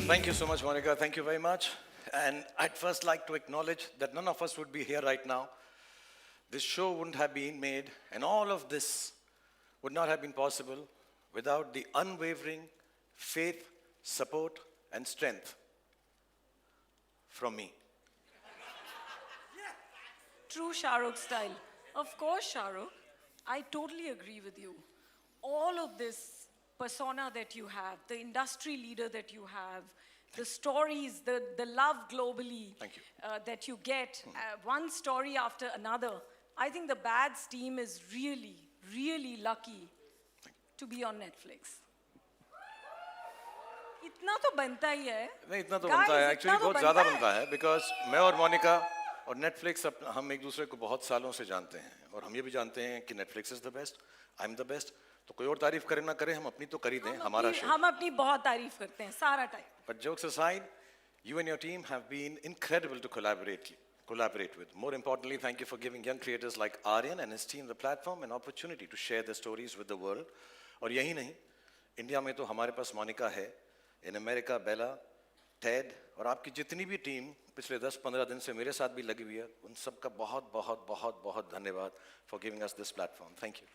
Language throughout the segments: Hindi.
Thank you so much, Monica. Thank you very much. And I'd first like to acknowledge that none of us would be here right now. This show wouldn't have been made, and all of this would not have been possible without the unwavering faith, support, and strength from me. True Shahrukh style. Of course, Shahrukh. I totally agree with you. All of this persona that you have, the industry leader that you have, the stories, the love globally Thank you. That you get, one story after another. I think the Bads team is really, really lucky to be on Netflix. इतना तो बनता ही है. नहीं इतना तो Guys, बनता है इतना एक्चुअली तो बहुत बनता ज़्यादा है. बनता है बिकॉज मैं और मोनिका और नेटफ्लिक्स हम एक दूसरे को बहुत सालों से जानते हैं और हम ये भी जानते हैं कि Netflix is the best I am the best तो कोई और तारीफ करे ना करे हम अपनी तो कर ही दें हमारा शो हम अपनी बहुत तारीफ करते हैं सारा time. But jokes aside, you and your team have been incredible to collaborate with. More importantly, thank you for giving young creators like Aryan and his team the platform and opportunity to share their stories with the world. और यही नहीं, इंडिया में तो हमारे पास मोनिका है, in America Bella, Ted और आपकी जितनी भी टीम पिछले 10-15 दिन से मेरे साथ भी लगी हुई है, उन सबका बहुत बहुत बहुत बहुत धन्यवाद for giving us this platform. Thank you.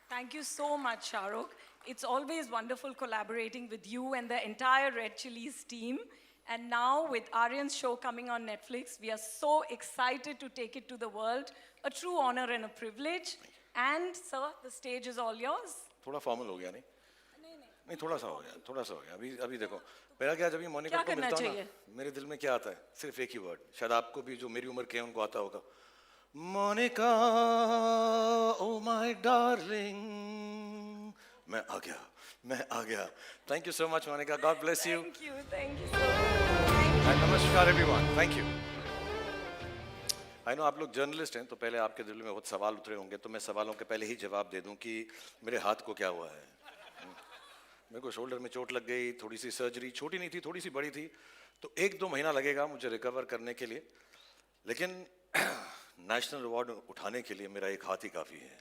Thank you so much, Shahrukh. It's always wonderful collaborating with you and the entire Red Chillies team. And now with Aryan's show coming on Netflix, we are so excited to take it to the world. A true honor and a privilege. And sir, the stage is all yours. थोड़ा फॉर्मल हो गया नहीं? नहीं थोड़ा सा हो गया अभी देखो मेरा क्या जब ये मोनिका को मिलता हूँ ना मेरे दिल में क्या आता है सिर्फ एक ही वर्ड शायद आपको भी जो मेरी उम्र के हैं उनको आता होगा मोनिका ओ माय डार्लिंग मैं आ गया thank you so much Monica God bless you Thank you so much. And नमस्कार everyone thank you I know आप लोग जर्नलिस्ट हैं तो पहले आपके दिल में बहुत सवाल उतरे होंगे तो मैं सवालों के पहले ही जवाब दे दूं कि मेरे हाथ को क्या हुआ है मेरे को शोल्डर में चोट लग गई थोड़ी सी सर्जरी छोटी नहीं थी थोड़ी सी बड़ी थी तो 1-2 महीना लगेगा मुझे रिकवर करने के लिए लेकिन नेशनल अवार्ड उठाने के लिए मेरा एक हाथ ही काफ़ी है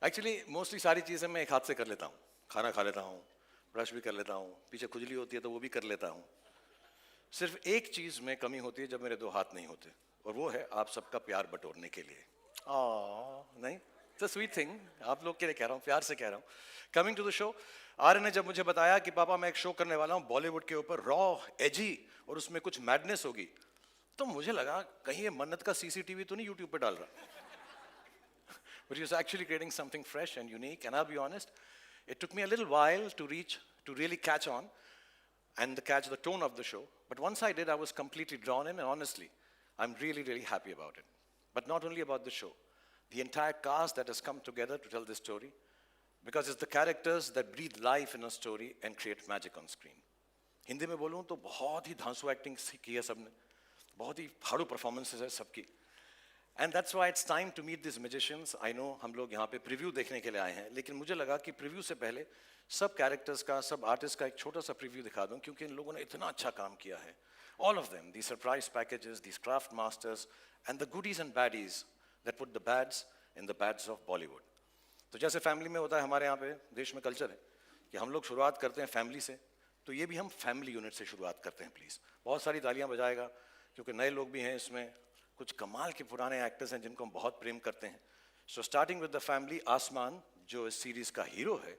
एक्चुअली मोस्टली सारी चीज़ें मैं एक हाथ से कर लेता हूँ खाना खा लेता हूँ ब्रश भी कर लेता हूँ पीछे खुजली होती है तो वो भी कर लेता हूँ सिर्फ एक चीज़ में कमी होती है जब मेरे 2 हाथ नहीं होते और वो है आप सबका प्यार बटोरने के लिए नहीं इट्स अ स्वीट थिंग आप लोग के लिए कह रहा हूँ प्यार से कह रहा हूँ coming to the show Aryan ने जब मुझे बताया कि पापा मैं एक शो करने वाला हूँ बॉलीवुड के ऊपर रॉ एजी और उसमें कुछ मैडनेस होगी तो मुझे लगा कहीं ये मन्नत का सीसीटीवी तो नहीं यूट्यूब पे डाल रहा but he was actually creating something fresh and unique and I'll be honest it took me a little while to really catch on and catch the tone of the show but once I did I was completely drawn in and honestly I'm really happy about it but not only about the show the entire cast that has come together to tell this story because it's the characters that breathe life in a story and create magic on screen Hindi में बोलूँ तो बहुत ही धांसू एक्टिंग की है सबने बहुत ही फाड़ू परफॉर्मेंसेस है सबकी and that's why it's time to meet this magicians I know हम लोग यहाँ पे प्रीव्यू देखने के लिए आए हैं लेकिन मुझे लगा कि प्रीव्यू से पहले सब कैरेक्टर्स का सब आर्टिस्ट का एक छोटा सा प्रीव्यू दिखा दूँ क्योंकि इन लोगों ने इतना अच्छा काम किया है all of them these surprise packages these craft masters and the goodies and baddies that put the bads in the bads of Bollywood तो जैसे फैमिली में होता है हमारे यहाँ पे देश में कल्चर है कि हम लोग शुरुआत करते हैं फैमिली से तो ये भी हम फैमिली यूनिट से शुरुआत करते हैं प्लीज़ बहुत सारी तालियां बजाएगा क्योंकि नए लोग भी हैं इसमें कुछ कमाल के पुराने एक्टर्स हैं जिनको हम बहुत प्रेम करते हैं so starting with the family आसमान जो इस सीरीज का हीरो है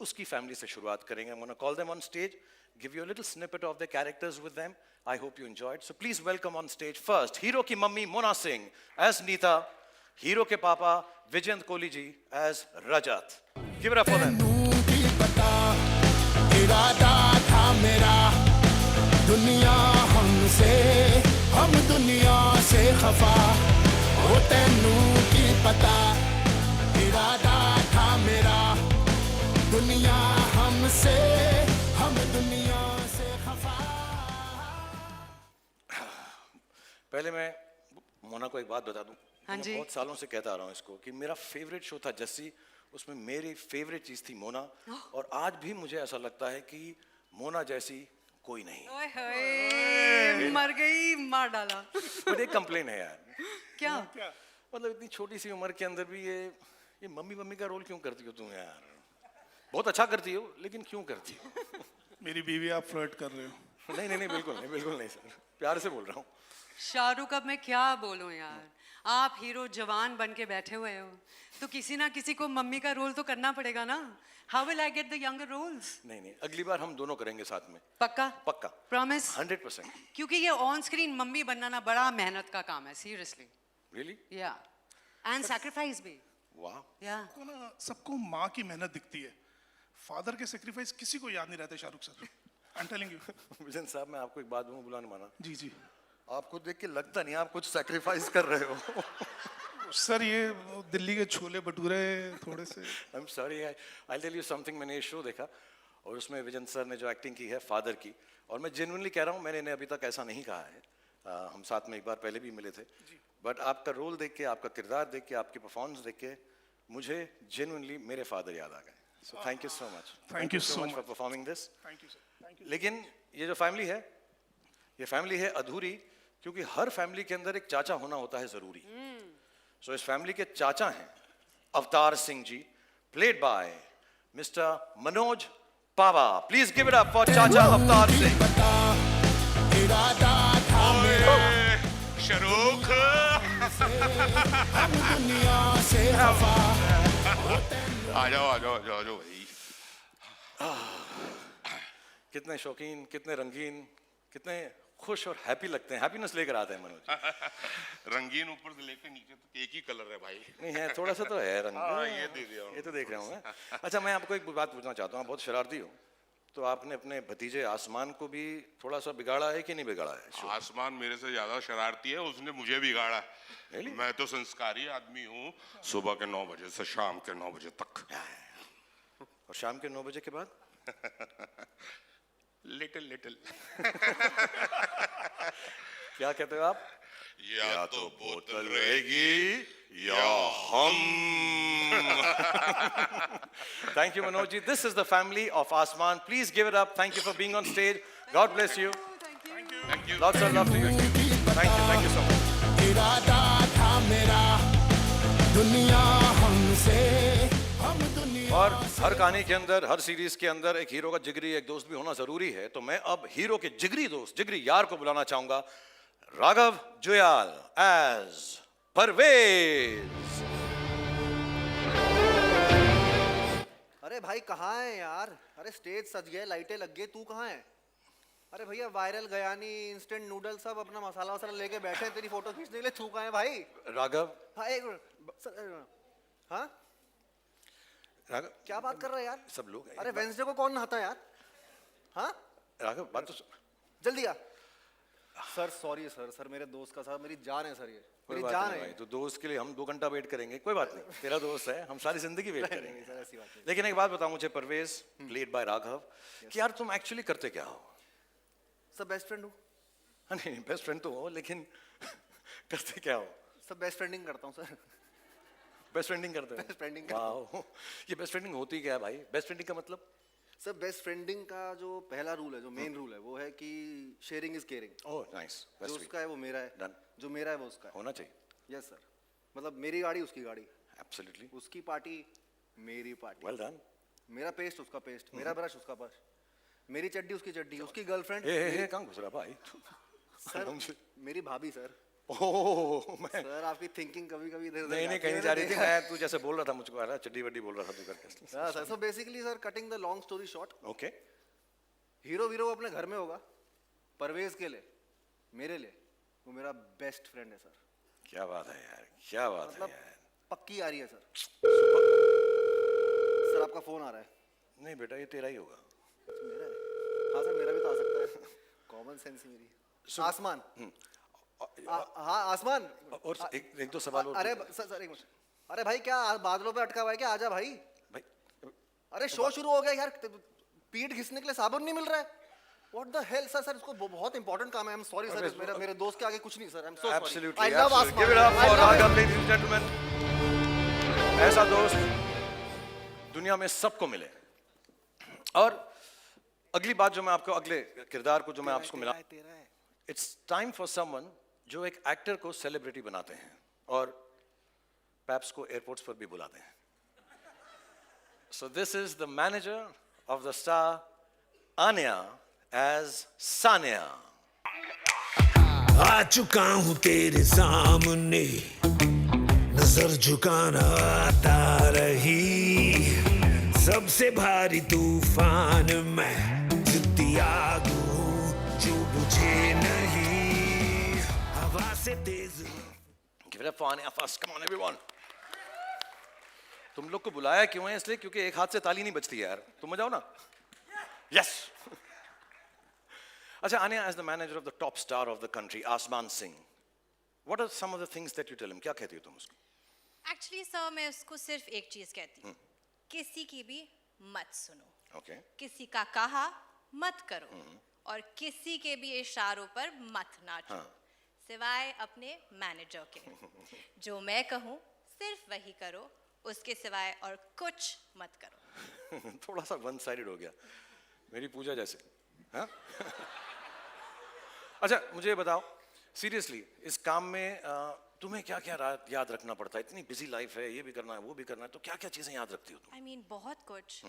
उसकी फैमिली से शुरुआत करेंगे I'm gonna call them on stage give you a little snippet of their characters with them I hope you enjoyed so please welcome on stage first hero की mummy Mona Singh as Neeta hero के papa Vijendra Kohli ji as Rajat give it up for them इरादा था मेरा दुनिया हमसे हम दुनिया से खफा हो तेनू की पता इरादा था मेरा दुनिया हमसे हम दुनिया से खफा पहले मैं मोना को एक बात बता दूं हाँ जी। बहुत सालों से कहता आ रहा हूँ इसको कि मेरा फेवरेट शो था जस्सी उसमें मेरी फेवरेट चीज़ थी मोना और आज भी मुझे ऐसा लगता है कि मोना जैसी कोई नहीं ओए होए, मर गई मार डाला बट एक कंप्लेन है यार क्या मतलब इतनी छोटी सी उम्र के अंदर भी ये मम्मी का रोल क्यों करती हो तुम यार बहुत अच्छा करती हो, लेकिन क्यों करती हो? मेरी बीवी आप फ्लर्ट कर रहे हो। नहीं नहीं नहीं, बिल्कुल नहीं सर, प्यार से बोल रहा हूँ। शाहरुख, अब मैं क्या बोलूं यार, आप हीरो जवान बन के बैठे हुए हो, तो किसी ना किसी को मम्मी का रोल तो करना पड़ेगा ना। How will I get the younger roles? नहीं नहीं, अगली बार हम दोनों करेंगे साथ में, पक्का? पक्का, प्रॉमिस? 100%। क्योंकि ये ऑन स्क्रीन मम्मी बनना ना बड़ा मेहनत का काम है, सीरियसली। रियली? या एंड सैक्रिफाइस भी। वाह। या तो ना सबको माँ की मेहनत दिखती है, फादर के सेक्रीफाइस किसी को याद नहीं रहते Shahrukh sir. I am telling you. Vision साहब, मैं आपको एक बात बोलूं, बुला नहीं माना, जी जी आपको देख के लगता नहीं आप कुछ सैक्रिफाइस कर रहे हो। सर, ये दिल्ली के छोले भटूरे थोड़े से। I am sorry, I tell you something. मैंने ये शो देखा और उसमें विजन सर ने जो एक्टिंग की है फादर की, और मैं जेन्युइनली कह रहा हूँ, मैंने इन्हें अभी तक ऐसा नहीं कहा है, हम साथ में एक बार पहले भी मिले थे, बट आपका रोल देख के, आपका किरदार देख के, आपकी परफॉर्मेंस देख के मुझे जेन्युइनली मेरे फादर याद आ गए। So thank you so much, Thank you so for much. Performing this. Thank you sir, thank you. लेकिन ये जो फैमिली है, ये फैमिली है अधूरी, क्योंकि हर फैमिली के अंदर एक चाचा होना होता है जरूरी। सो इस फैमिली के चाचा हैं Avtar Singh ji, played by mister Manoj Pawa. Please give it up for chacha Avtar Singh. पता इरादा था मेरा, शाहरुख, हम दुनिया से खफा। आ जाओ भाई। कितने शौकीन, कितने रंगीन, कितने खुश और हैप्पी लगते हैं, हैप्पीनेस लेकर आते हैं मनोज। रंगीन ऊपर से लेकर नीचे तक एक ही कलर है भाई। नहीं है, थोड़ा सा तो है रंग। हाँ, ये दे दिया ये तो देख रहा हूँ मैं। अच्छा, मैं आपको एक बात पूछना चाहता हूँ, आप बहुत शरारती हो, तो आपने अपने भतीजे आसमान को भी थोड़ा सा बिगाड़ा है कि नहीं बिगाड़ा है? आसमान मेरे से ज्यादा शरारती है, उसने मुझे बिगाड़ा। Really? मैं तो संस्कारी आदमी हूँ, सुबह के 9 बजे से शाम के 9 बजे तक। और शाम के 9 बजे के बाद? लिटिल क्या कहते हो आप? या तो बोतल रहेगी या हम। Thank you, Manoj ji. This is the family of Asman. Please give it up. Thank you for being on stage. God bless you. Thank you. Lots of love to you. Thank you so much. इरादा था मेरा, दुनिया हमसे, हम दुनिया। और हर कहानी के अंदर, हर सीरीज के अंदर एक हीरो का जिगरी एक दोस्त भी होना जरूरी है, तो मैं अब हीरो के जिगरी दोस्त, जिगरी यार को बुलाना चाहूंगा, राघव जुयाल एज परवेज। अरे भाई कहाँ है यार? अरे स्टेज सज गए, लाइटें लग गई, तू कहाँ है? अरे भैया वायरल गयानी इंस्टेंट नूडल सब अपना मसाला वसाला लेके बैठे हैं तेरी फोटो खींचने के लिए, तू कहाँ है भाई? राघव, हाँ एक मिनट, हाँ राघव क्या बात कर रहा है यार? सब लोग हैं। अरे वेंसडे को कौन नहाता है यार? हाँ राघव, बात तो जल्दी आ। सर सॉरी सर मेरे दोस्त का साथ, मेरी जान है सर, ये कोई मेरी बात जान नहीं है भाई, तो दोस्त के लिए हम 2 घंटा वेट करेंगे, कोई बात नहीं, तेरा दोस्त है, हम सारी जिंदगी वेट करेंगे। सर ऐसी बात नहीं। लेकिन एक बात बताओ मुझे परवेज, प्लेड बाय राघव, कि यार तुम एक्चुअली करते क्या हो? सब बेस्ट फ्रेंड हूँ। हाँ, नहीं बेस्ट फ्रेंड तो हो, लेकिन करते क्या हो? सब बेस्ट फ्रेंडिंग करता हूँ सर। बेस्ट फ्रेंडिंग करते हो? Best friending करता वाह, ये बेस्ट फ्रेंडिंग होती क्या है भाई? बेस्ट फ्रेंडिंग का मतलब? सर बेस्ट फ्रेंडिंग का जो पहला रूल है, जो मेन रूल है, वो है कि sharing is caring. Oh nice, जो उसका है वो मेरा है, Done. जो मेरा है वो उसका है। होना चाहिए। यस सर, मतलब मेरी गाड़ी उसकी गाड़ी, एब्सोल्युटली, उसकी पार्टी मेरी पार्टी, वेल डन। मेरा पेस्ट उसका पेस्ट, मेरा ब्रश उसका ब्रश, मेरी चड्डी उसकी चड्डी, उसकी गर्लफ्रेंड हे कहाँ घुस रहा भाई? सर मेरी भाभी सर। ओह, मैं सर आपकी थिंकिंग कभी कभी इधर नहीं नहीं कहीं जा रही थी, मैं तू जैसे बोल रहा था मुझको आ रहा चड्डी वड्डी बोल रहा था तू करके। हाँ sir, so basically sir cutting the long story short, okay, hero वीरो अपने घर में होगा, परवेज के लिए, मेरे लिए वो मेरा बेस्ट फ्रेंड है सर। क्या बात है यार, क्या बात है मतलब यार। पक्की आ रही है सर। सर आपका फोन आ रहा है। नहीं बेटा, ये तेरा ही होगा। अच्छा, मेरा है? हाँ सर मेरा भी तो आ सकता है, कॉमन सेंस मेरी। आसमान, हाँ आसमान। और एक दो सवाल और। अरे सर एक मिनट, अरे भाई क्या बादलों पे अटका हुआ है क्या? आजा भाई। भाई अरे शो शुरू हो गया यार, पीठ घिसने के लिए साबुन नहीं मिल रहा है। What the hell sir? Sir इसको बहुत इंपॉर्टेंट काम है। I'm sorry सर, मेरे दोस्त के आगे कुछ नहीं sir. I'm so sorry. Absolutely, I love absolutely. आसमान। Give it up I for love Raghav, it. ladies and gentlemen. ऐसा दोस्त दुनिया में सबको मिले। और अगली बात जो मैं आपको, अगले किरदार को जो मैं आपको मिला, इट्स टाइम फॉर समवन जो एक एक्टर को सेलिब्रिटी बनाते हैं और पैप्स को एयरपोर्ट्स पर भी बुलाते हैं। So this is the manager of the star Anya as Sanya. आ चुका हूँ तेरे सामने नजर झुकाना आता रही सबसे भारी तूफान में जितनी आग हूँ जो बुझे नहीं हवा से तेज Give it up for Anya first. Come on, everyone. तुम लोग को बुलाया क्यों है? इसलिए क्योंकि एक हाथ से ताली नहीं बजती है यार. तुम मजाओ ना. Yes. अच्छा, Anya, as the manager of the top star of the country, Asman Singh, what are some of the things that you tell him? क्या कहती हो तुम उसको? एक्चुअली सर मैं उसको सिर्फ एक चीज कहती हूँ किसी की भी मत सुनो Okay. किसी का कहा मत करो और किसी के भी इशारों पर मत नाचो सिवाय अपने मैनेजर के जो मैं कहूँ सिर्फ वही करो उसके सिवाय और कुछ मत करो थोड़ा सा वन साइडेड हो गया मेरी पूजा जैसे हाँ? अच्छा मुझे ये बताओ सीरियसली इस काम में तुम्हें क्या क्या याद रखना पड़ता है इतनी बिजी लाइफ है ये भी करना है वो भी करना है तो क्या क्या चीजें याद रखती हो तुम आई मीन बहुत कुछ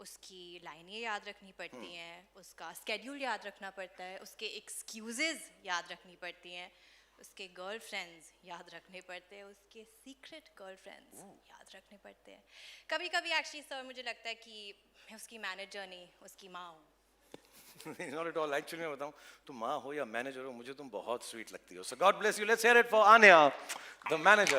उसकी लाइनें याद रखनी पड़ती हैं उसका स्केड्यूल याद रखना पड़ता है उसके एक्सक्यूजेज याद रखनी पड़ती हैं उसके गर्लफ्रेंड्स याद रखने पड़ते हैं उसके सीक्रेट गर्लफ्रेंड्स याद रखने पड़ते हैं कभी कभी एक्चुअली सर मुझे लगता है कि मैं उसकी मैनेजर नहीं उसकी माँ हूँ Not at all. Actually मैं बताऊं तुम माँ हो या मैनेजर हो मुझे तुम बहुत स्वीट लगती हो. So God bless you. Let's hear it for Anya, the manager.